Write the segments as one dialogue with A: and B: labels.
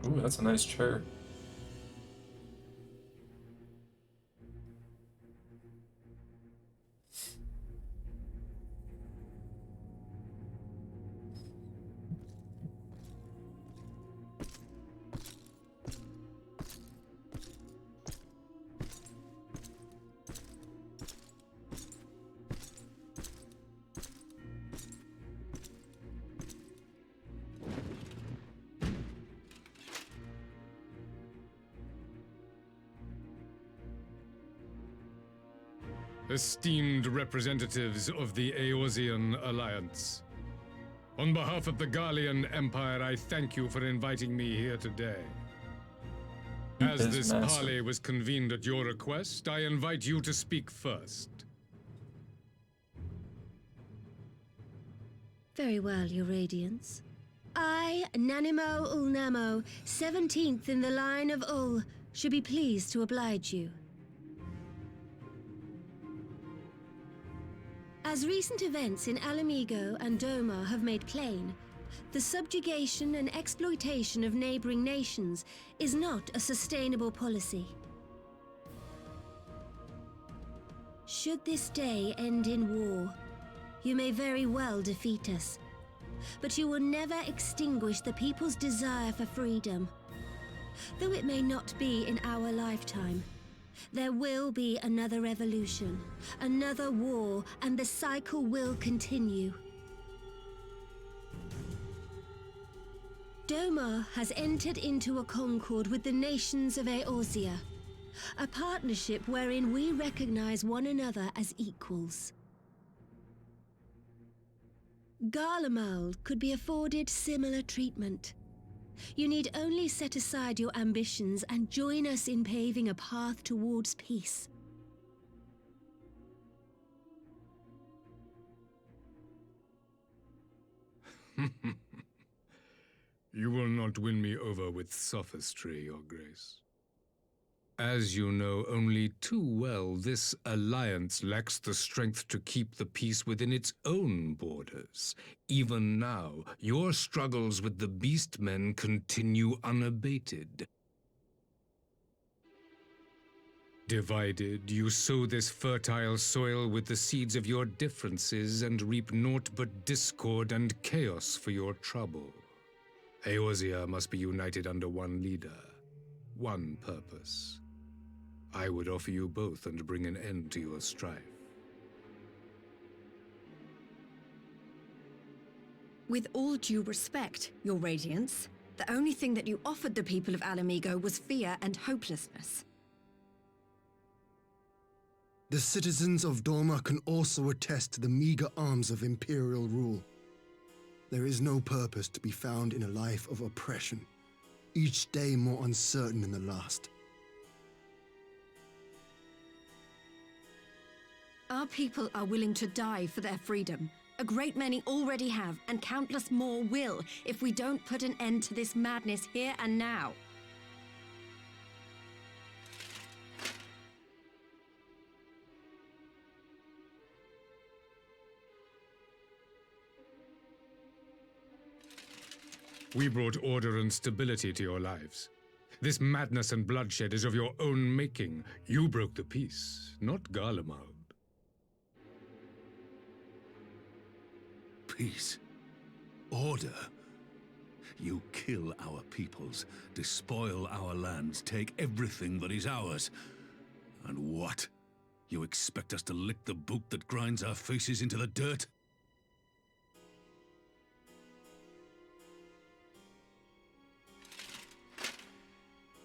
A: Ooh, that's a nice chair.
B: Esteemed representatives of the Eorzean Alliance, on behalf of the Gallian Empire, I thank you for inviting me here today. As this parley was convened at your request, I invite you to speak first.
C: Very well, Your Radiance. I, Nanimo Ulnamo, 17th in the line of Ul, should be pleased to oblige you. As recent events in Alamigo and Doma have made plain, the subjugation and exploitation of neighboring nations is not a sustainable policy. Should this day end in war, you may very well defeat us, but you will never extinguish the people's desire for freedom. Though it may not be in our lifetime, there will be another revolution, another war, and the cycle will continue. Doma has entered into a concord with the nations of Eorzea, a partnership wherein we recognize one another as equals. Garlemald could be afforded similar treatment. You need only set aside your ambitions and join us in paving a path towards peace.
B: You will not win me over with sophistry, Your Grace. As you know only too well, this alliance lacks the strength to keep the peace within its own borders. Even now, your struggles with the Beastmen continue unabated. Divided, you sow this fertile soil with the seeds of your differences and reap naught but discord and chaos for your trouble. Eorzea must be united under one leader, one purpose. I would offer you both and bring an end to your strife.
D: With all due respect, Your Radiance, the only thing that you offered the people of Alamigo was fear and hopelessness.
E: The citizens of Doma can also attest to the meager arms of imperial rule. There is no purpose to be found in a life of oppression, each day more uncertain than the last.
D: Our people are willing to die for their freedom. A great many already have, and countless more will, if we don't put an end to this madness here and now.
B: We brought order and stability to your lives. This madness and bloodshed is of your own making. You broke the peace, not Garlemald.
F: Peace. Order. You kill our peoples, despoil our lands, take everything that is ours. And what? You expect us to lick the boot that grinds our faces into the dirt?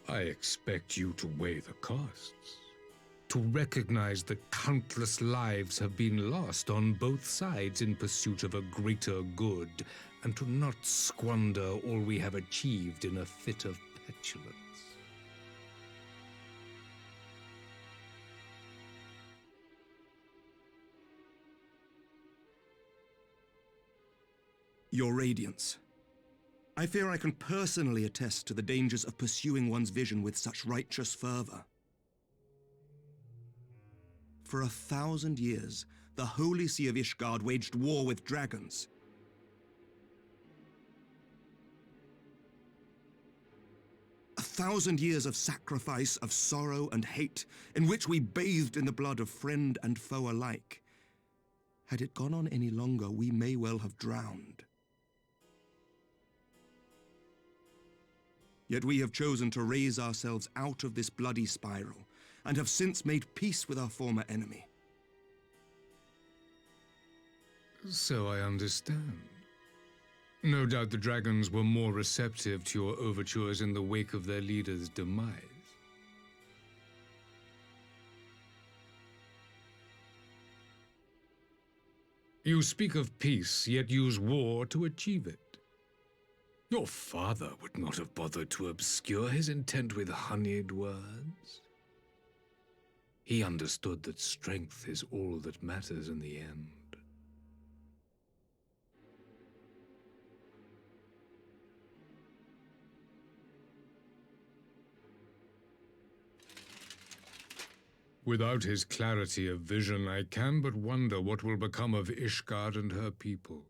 B: I expect you to weigh the costs, to recognize that countless lives have been lost on both sides in pursuit of a greater good, and to not squander all we have achieved in a fit of petulance.
G: Your Radiance, I fear I can personally attest to the dangers of pursuing one's vision with such righteous fervor. For 1,000 years, the Holy See of Ishgard waged war with dragons. 1,000 years of sacrifice, of sorrow and hate, in which we bathed in the blood of friend and foe alike. Had it gone on any longer, we may well have drowned. Yet we have chosen to raise ourselves out of this bloody spiral, and have since made peace with our former enemy.
B: So I understand. No doubt the dragons were more receptive to your overtures in the wake of their leader's demise. You speak of peace, yet use war to achieve it. Your father would not have bothered to obscure his intent with honeyed words. He understood that strength is all that matters in the end. Without his clarity of vision, I can but wonder what will become of Ishgard and her people.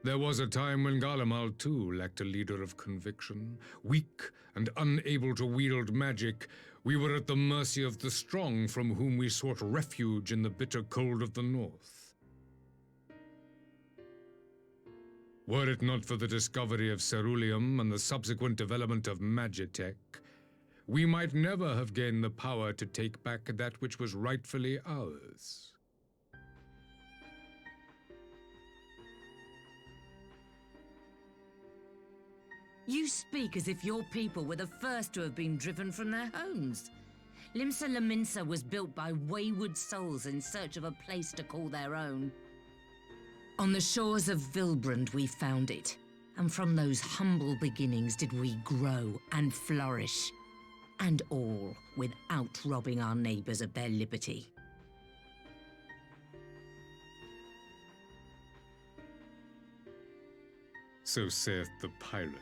B: There was a time when Garlemald too lacked a leader of conviction. Weak and unable to wield magic, we were at the mercy of the strong from whom we sought refuge in the bitter cold of the north. Were it not for the discovery of ceruleum and the subsequent development of magitech, we might never have gained the power to take back that which was rightfully ours.
A: You speak as if your people were the first to have been driven from their homes. Limsa Lominsa was built by wayward souls in search of a place to call their own. On the shores of Vilbrand we found it, and from those humble beginnings did we grow and flourish. And all without robbing our neighbors of their liberty.
B: So saith the pirate.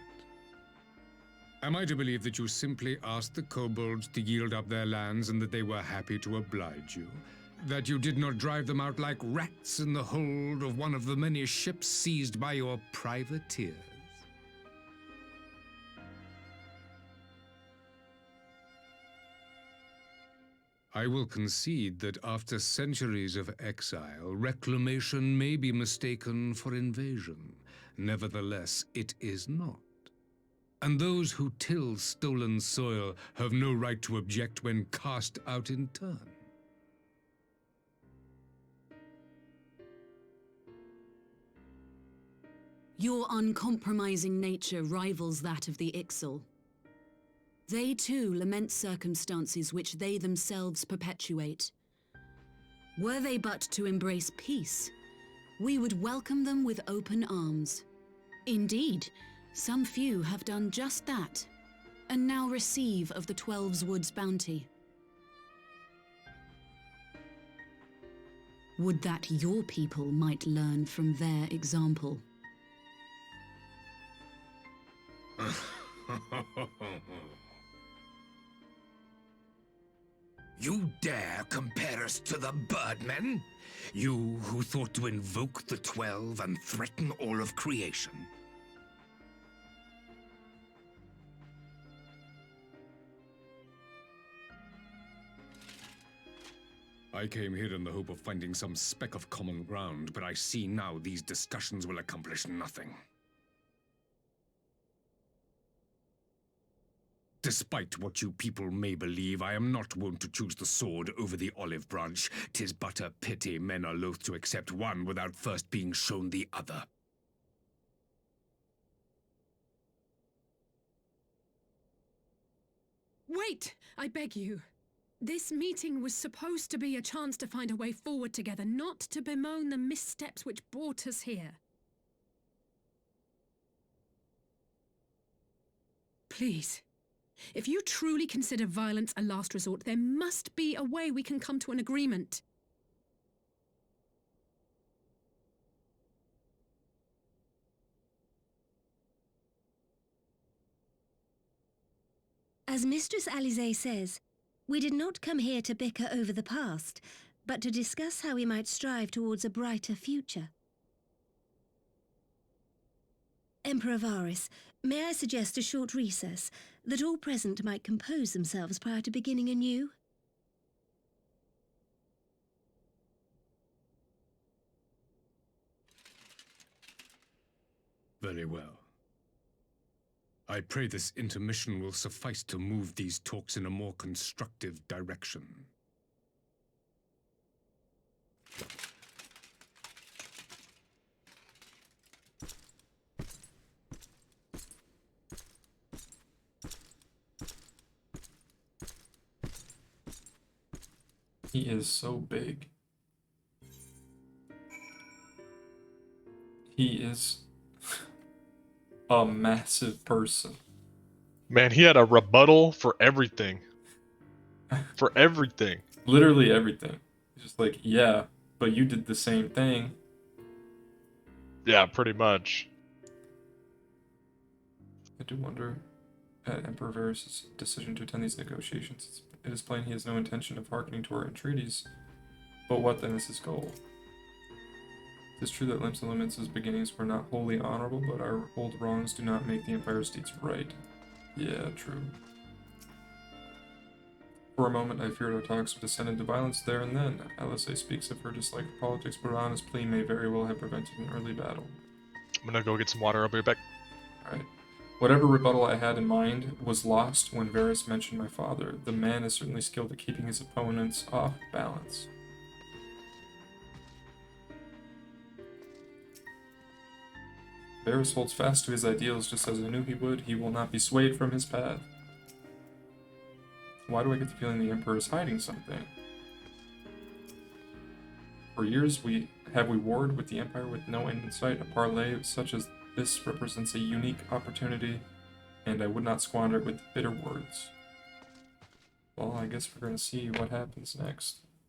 B: Am I to believe that you simply asked the kobolds to yield up their lands and that they were happy to oblige you? That you did not drive them out like rats in the hold of one of the many ships seized by your privateers? I will concede that after centuries of exile, reclamation may be mistaken for invasion. Nevertheless, it is not. And those who till stolen soil have no right to object when cast out in turn.
H: Your uncompromising nature rivals that of the Ixal. They too lament circumstances which they themselves perpetuate. Were they but to embrace peace, we would welcome them with open arms. Indeed, some few have done just that, and now receive of the Twelve's Wood's bounty. Would that your people might learn from their example.
B: You dare compare us to the Birdmen? You who thought to invoke the 12 and threaten all of creation? I came here in the hope of finding some speck of common ground, but I see now these discussions will accomplish nothing. Despite what you people may believe, I am not wont to choose the sword over the olive branch. 'Tis but a pity men are loath to accept one without first being shown the other.
I: Wait, I beg you. This meeting was supposed to be a chance to find a way forward together, not to bemoan the missteps which brought us here. Please. If you truly consider violence a last resort, there must be a way we can come to an agreement.
C: As Mistress Alisaie says, we did not come here to bicker over the past, but to discuss how we might strive towards a brighter future. Emperor Varis, may I suggest a short recess, that all present might compose themselves prior to beginning anew?
B: Very well. I pray this intermission will suffice to move these talks in a more constructive direction.
J: He is so big. He is a massive person.
K: Man, he had a rebuttal for everything. For everything.
J: Literally everything. He's just like, yeah, but you did the same thing.
K: Yeah, pretty much.
J: I do wonder at Emperor Varys' decision to attend these negotiations. It is plain he has no intention of hearkening to our entreaties. But what then is his goal? It is true that Limsa Lominsa's beginnings were not wholly honorable, but our old wrongs do not make the Empire's deeds right. Yeah, true. For a moment, I feared our talks would descend into violence there and then. Alise speaks of her dislike of politics, but her honest plea may very well have prevented an early battle.
K: I'm gonna go get some water. I'll be right back.
J: Alright. Whatever rebuttal I had in mind was lost when Varis mentioned my father. The man is certainly skilled at keeping his opponents off balance. Varis holds fast to his ideals just as I knew he would. He will not be swayed from his path. Why do I get the feeling the Emperor is hiding something? For years we warred with the Empire with no end in sight. A parley such as this represents a unique opportunity, and I would not squander it with bitter words. Well, I guess we're going to see what happens next.